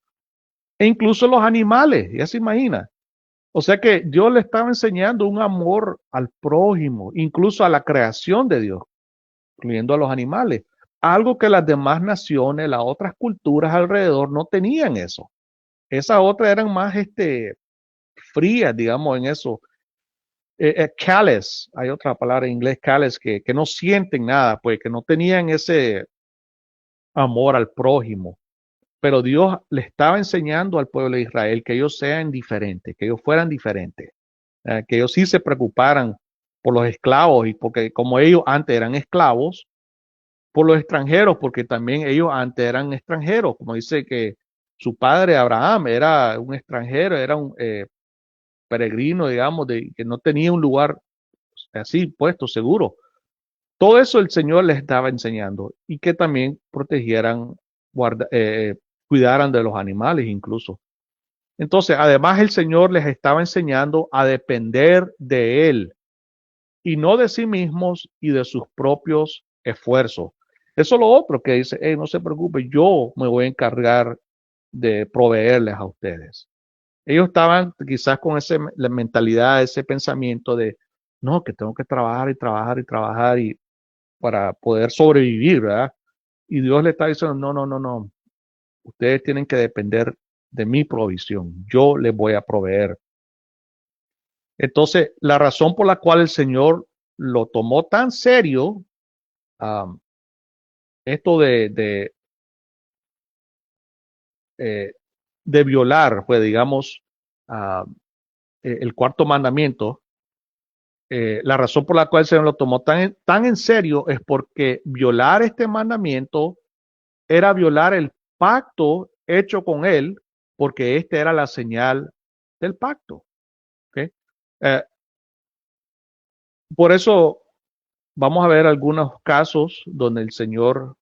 [SPEAKER 1] E incluso los animales, ya se imagina. O sea que Dios le estaba enseñando un amor al prójimo, incluso a la creación de Dios, incluyendo a los animales. Algo que las demás naciones, las otras culturas alrededor no tenían eso. Esas otras eran más frías, digamos, en eso. Callous, hay otra palabra en inglés, callous, que no sienten nada, pues que no tenían ese amor al prójimo. Pero Dios le estaba enseñando al pueblo de Israel que ellos sean diferentes, que ellos fueran diferentes, que ellos sí se preocuparan por los esclavos y porque como ellos antes eran esclavos, por los extranjeros, porque también ellos antes eran extranjeros, como dice que su padre Abraham era un extranjero, era un peregrino, digamos, que no tenía un lugar así puesto, seguro. Todo eso el Señor les estaba enseñando y que también protegieran, cuidaran de los animales incluso. Entonces, además el Señor les estaba enseñando a depender de Él y no de sí mismos y de sus propios esfuerzos. Eso es lo otro que dice, hey, no se preocupe, yo me voy a encargar de proveerles a ustedes. Ellos estaban quizás con la mentalidad, ese pensamiento de, no, que tengo que trabajar y trabajar y trabajar y para poder sobrevivir, ¿verdad? Y Dios le está diciendo, no, ustedes tienen que depender de mi provisión, yo les voy a proveer. Entonces, la razón por la cual el Señor lo tomó tan serio, esto de violar, pues digamos, el cuarto mandamiento, la razón por la cual el Señor lo tomó tan en serio es porque violar este mandamiento era violar el pacto hecho con Él, porque esta era la señal del pacto. ¿Okay? Eh, por eso vamos a ver algunos casos donde el Señor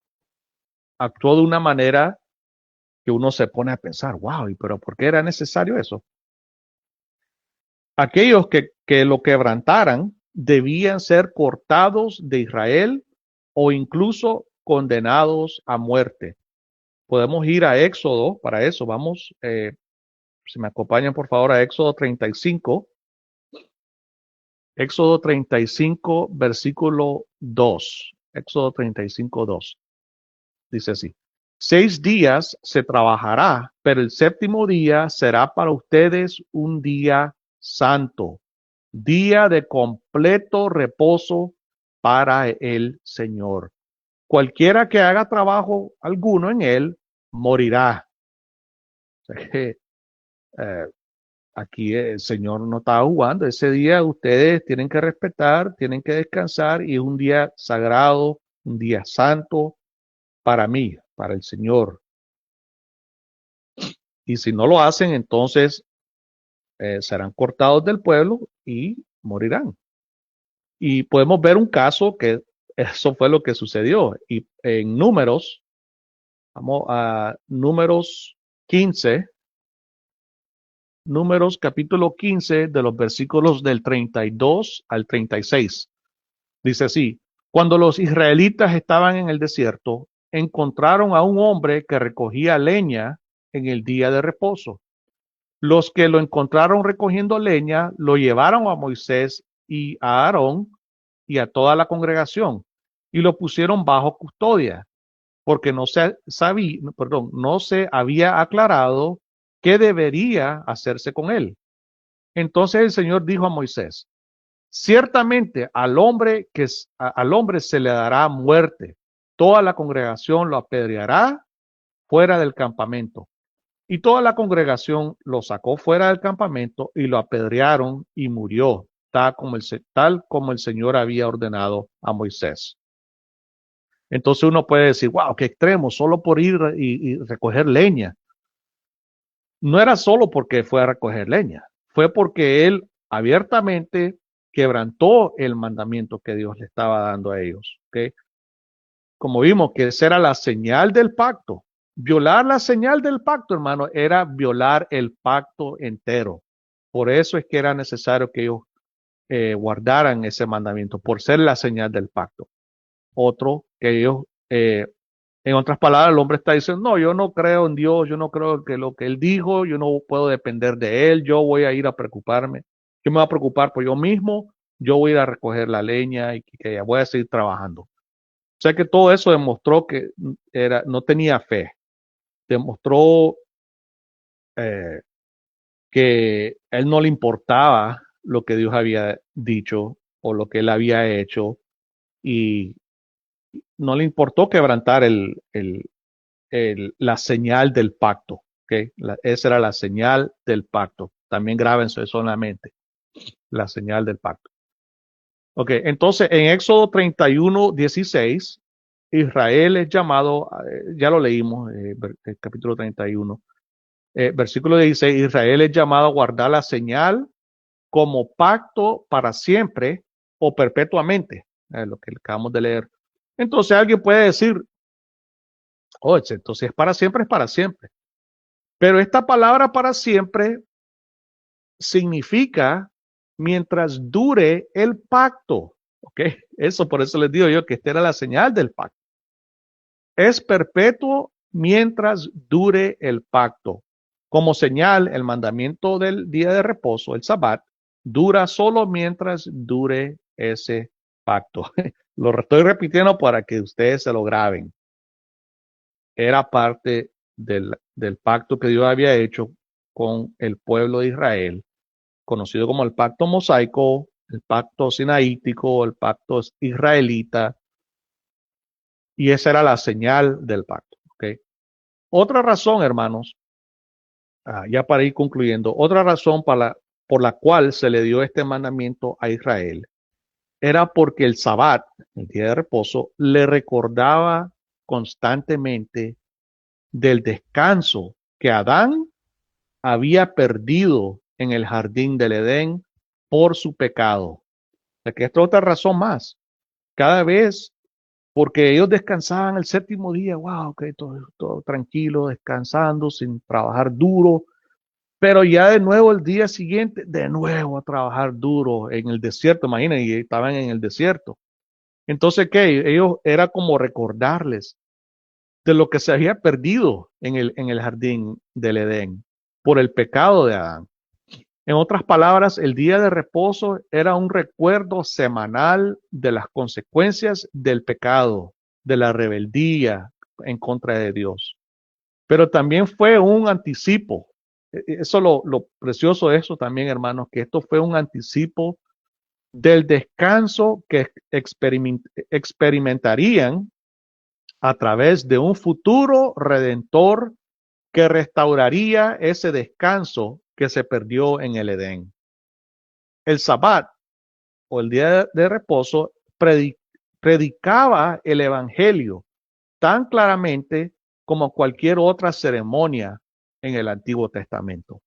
[SPEAKER 1] actuó de una manera que uno se pone a pensar, wow, pero ¿por qué era necesario eso? Aquellos que lo quebrantaran debían ser cortados de Israel o incluso condenados a muerte. Podemos ir a Éxodo, para eso vamos, si me acompañan por favor a Éxodo 35. Éxodo 35, versículo 2. Éxodo 35, 2. Dice así. 6 días se trabajará, pero el séptimo día será para ustedes un día santo, día de completo reposo para el Señor. Cualquiera que haga trabajo alguno en él, morirá. O sea que, aquí el Señor no está jugando. Ese día ustedes tienen que respetar, tienen que descansar y es un día sagrado, un día santo para mí, para el Señor. Y si no lo hacen, entonces serán cortados del pueblo y morirán. Y podemos ver un caso que eso fue lo que sucedió. Y en Números, vamos a Números 15, Números capítulo 15 de los versículos del 32 al 36. Dice así, cuando los israelitas estaban en el desierto, encontraron a un hombre que recogía leña en el día de reposo. Los que lo encontraron recogiendo leña lo llevaron a Moisés y a Aarón y a toda la congregación y lo pusieron bajo custodia porque no se había aclarado qué debería hacerse con él. Entonces el Señor dijo a Moisés, ciertamente al hombre se le dará muerte toda la congregación lo apedreará fuera del campamento. Y toda la congregación lo sacó fuera del campamento y lo apedrearon y murió, tal como el Señor había ordenado a Moisés. Entonces uno puede decir, wow, qué extremo, solo por ir y recoger leña. No era solo porque fue a recoger leña, fue porque él abiertamente quebrantó el mandamiento que Dios le estaba dando a ellos. ¿Okay? Como vimos que esa era la señal del pacto. Violar la señal del pacto, hermano, era violar el pacto entero. Por eso es que era necesario que ellos guardaran ese mandamiento, por ser la señal del pacto. Otro, que ellos, en otras palabras, el hombre está diciendo, no, yo no creo en Dios, yo no creo que lo que Él dijo, yo no puedo depender de Él, yo voy a ir a preocuparme, yo me voy a preocupar por yo mismo, yo voy a ir a recoger la leña y que voy a seguir trabajando. O sea que todo eso demostró que no tenía fe, demostró que a él no le importaba lo que Dios había dicho o lo que él había hecho y no le importó quebrantar la señal del pacto. ¿Okay? Esa era la señal del pacto. También grábense eso en la mente, la señal del pacto. Ok, entonces en Éxodo 31:16, Israel es llamado, ya lo leímos, el capítulo 31, versículo 16, Israel es llamado a guardar la señal como pacto para siempre o perpetuamente, lo que acabamos de leer. Entonces alguien puede decir, oh, entonces para siempre es para siempre. Pero esta palabra para siempre significa mientras dure el pacto. ¿Ok? Eso por eso les digo yo que esta era la señal del pacto. Es perpetuo mientras dure el pacto. Como señal, el mandamiento del día de reposo, el Sabbat, dura solo mientras dure ese pacto. Lo estoy repitiendo para que ustedes se lo graben. Era parte del pacto que Dios había hecho con el pueblo de Israel, conocido como el pacto mosaico, el pacto sinaítico, el pacto israelita, y esa era la señal del pacto. ¿Okay? Otra razón, hermanos, ya para ir concluyendo, otra razón por la cual se le dio este mandamiento a Israel era porque el Sabbat, el día de reposo, le recordaba constantemente del descanso que Adán había perdido en el jardín del Edén por su pecado. O sea que esta es otra razón más. Cada vez, porque ellos descansaban el séptimo día, wow, que todo tranquilo, descansando, sin trabajar duro, pero ya de nuevo el día siguiente, de nuevo a trabajar duro en el desierto, imagínense, estaban en el desierto. Entonces, ¿qué? Ellos era como recordarles de lo que se había perdido en el jardín del Edén por el pecado de Adán. En otras palabras, el día de reposo era un recuerdo semanal de las consecuencias del pecado, de la rebeldía en contra de Dios. Pero también fue un anticipo. Eso lo precioso de eso también, hermanos, que esto fue un anticipo del descanso que experimentarían a través de un futuro redentor que restauraría ese descanso que se perdió en el Edén. El Sabbat o el día de reposo predicaba el evangelio tan claramente como cualquier otra ceremonia en el Antiguo Testamento.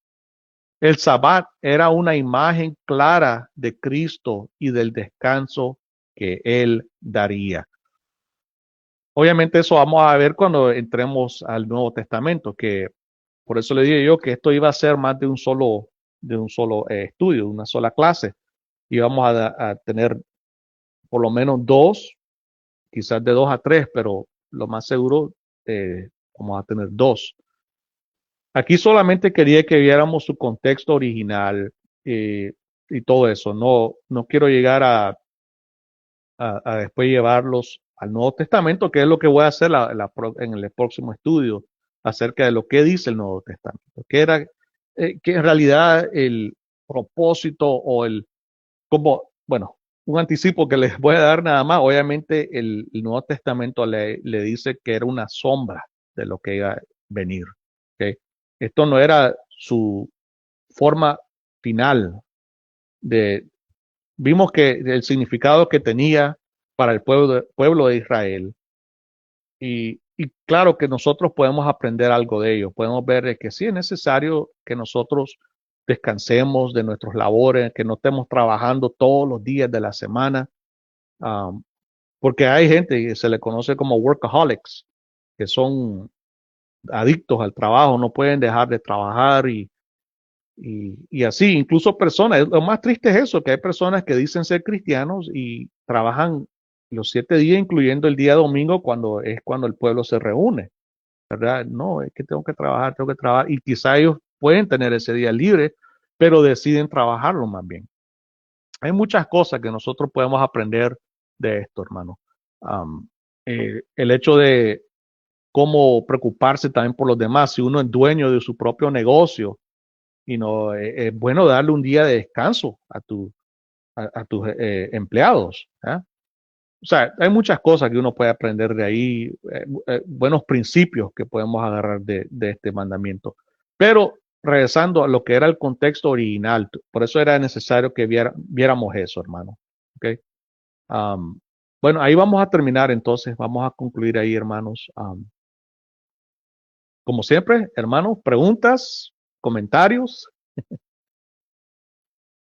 [SPEAKER 1] El Sabbat era una imagen clara de Cristo y del descanso que Él daría. Obviamente eso vamos a ver cuando entremos al Nuevo Testamento, que por eso le dije yo que esto iba a ser más de un solo estudio, una sola clase. Y vamos a tener por lo menos dos, quizás de 2 a 3, pero lo más seguro vamos a tener dos. Aquí solamente quería que viéramos su contexto original y todo eso. No quiero llegar a después llevarlos al Nuevo Testamento, que es lo que voy a hacer en el próximo estudio acerca de lo que dice el Nuevo Testamento, que en realidad el propósito o bueno, un anticipo que les voy a dar nada más. Obviamente el Nuevo Testamento le dice que era una sombra de lo que iba a venir. ¿Okay? Esto no era su forma final vimos que el significado que tenía para el pueblo de Israel. Y claro que nosotros podemos aprender algo de ello. Podemos ver que sí es necesario que nosotros descansemos de nuestros labores, que no estemos trabajando todos los días de la semana, porque hay gente que se le conoce como workaholics, que son adictos al trabajo, no pueden dejar de trabajar y así, incluso personas, lo más triste es eso, que hay personas que dicen ser cristianos y trabajan los 7 días, incluyendo el día domingo, cuando es cuando el pueblo se reúne, ¿verdad? No, es que tengo que trabajar, y quizá ellos pueden tener ese día libre, pero deciden trabajarlo más bien. Hay muchas cosas que nosotros podemos aprender de esto, hermano. El hecho de cómo preocuparse también por los demás, si uno es dueño de su propio negocio, y no es bueno darle un día de descanso a tus empleados. ¿Eh? O sea, hay muchas cosas que uno puede aprender de ahí, buenos principios que podemos agarrar de este mandamiento. Pero regresando a lo que era el contexto original, por eso era necesario que viéramos eso, hermano. ¿Okay? Bueno, ahí vamos a terminar entonces, vamos a concluir ahí, hermanos. Como siempre, hermanos, preguntas, comentarios.